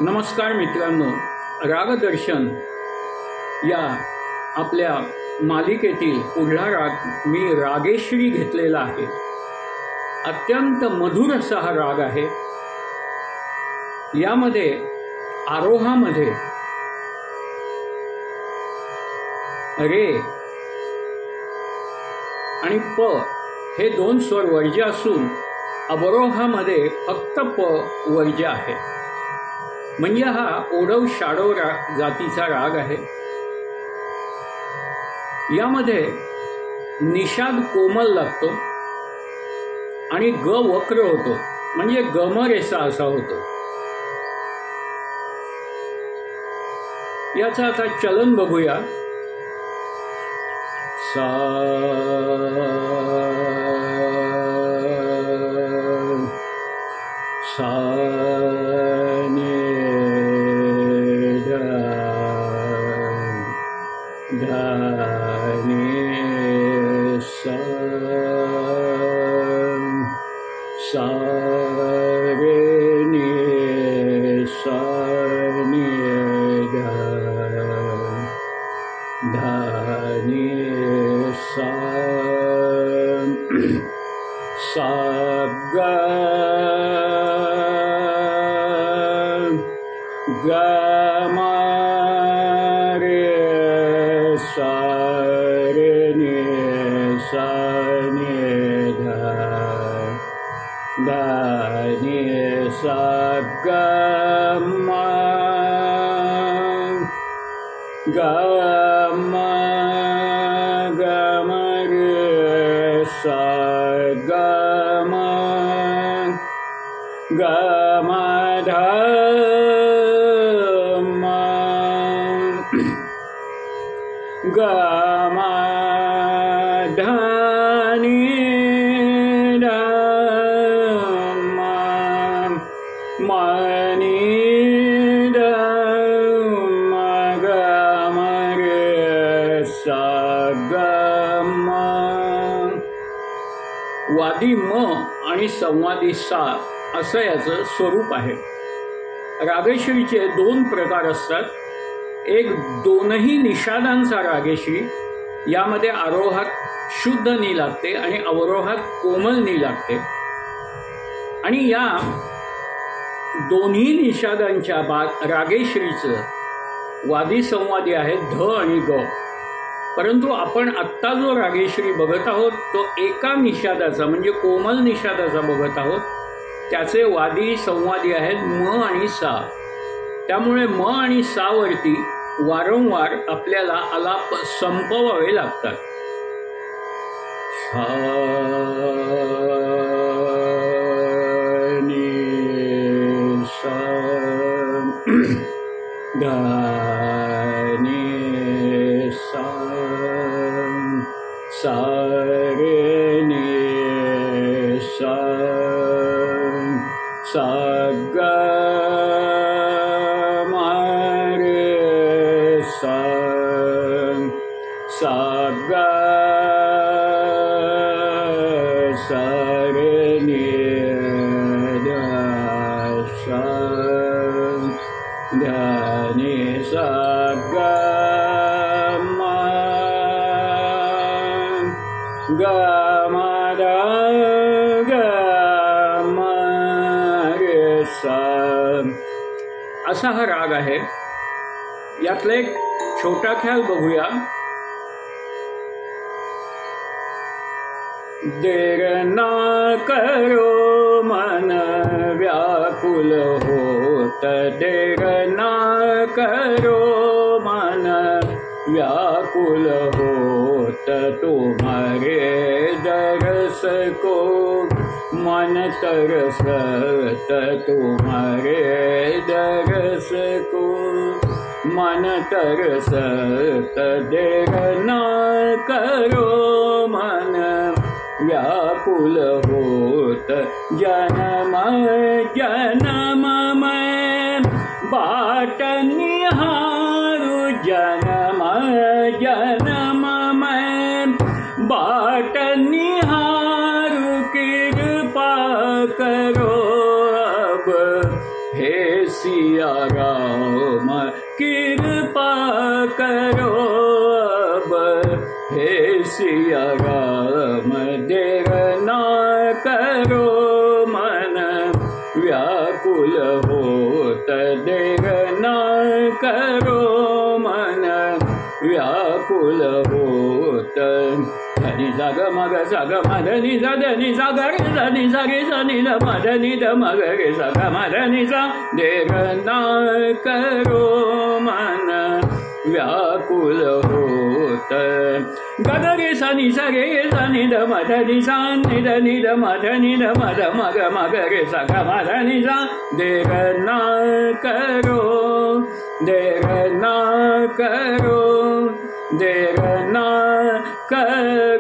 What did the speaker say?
नमस्कार मित्रांनो, रागदर्शन या आपल्या मालिकेतील पुढला राग मी रागेश्री घेतलेला आहे। अत्यंत मधुर असा हा राग आहे। यामध्ये आरोहामध्ये रे आणि प हे दोन स्वर वर्ज्य असून अवरोहामध्ये फक्त प वर्ज्य आहे। म्हणजे हा ओढव शाडव जातीचा राग आहे। यामध्ये निषाद कोमल लागतो आणि ग वक्र होतो, म्हणजे गमरेसा असा होतो। याचा आता चलन बघूया। सा सा सा रे नि सा नि धा नि सा सा ग ग मा रे सा रे नि सा नि धा नि सा ग म ग म ग म रे सा ग म ग म ध म ग म ध नि वादी म आणि संवादी सा असं याचं स्वरूप आहे। रागेश्रीचे दोन प्रकार असतात। एक दोनही निषादांचा रागेश्री, यामध्ये आरोहात शुद्ध नी लागते आणि अवरोहात कोमल नी लागते। आणि या दोन्ही निषादांच्या रागेश्रीचं वादी संवादी आहे ध आणि ग। परंतु आपण आत्ता जो रागेश्री बघत आहोत तो एका निषादाचा म्हणजे कोमल निषादाचा बघत आहोत। त्याचे वादी संवादी आहेत म आणि सा। त्यामुळे म आणि सा वरती वारंवार आपल्याला आलाप संपवावे लागतात। सा नि सा धा नि सा सा रे नि सा सा ग म रे सा सा ग सा रे नि ध सा ध नि सा ग म ग म ध ग म रे सा असा हा राग आहे। यातला एक छोटा ख्याल बघूया। देर ना करो मन व्याकुल होत, देर ना करो मन व्याकुल होत, तुम्हारे दरस को मन तरसत, तुम्हारे दरस को मन तरसत, देर ना करो मन व्याकुल होत, जन्म जन्म मैं बाट निहारू, जन्म जन्म मैं बाट निहारू, कृपा करो अब हे सिया राम कृपा करो अब, हे सिया राम देर ना करो मन व्याकुल होत, देर ना करो मन व्याकुल होत। धनी जाग मग सग मधनी धनी सागर धनी सगे सनी ध मधनी ध मग रे सग मधनी सा, देर ना करो मन व्याकुल होत। गगरे सनी सगे सनी ध मधनी सा, निधनी ध मधनी ध मध मग मग रे सग मधनी सा, देर ना करो, देर ना करो, देर ना करो।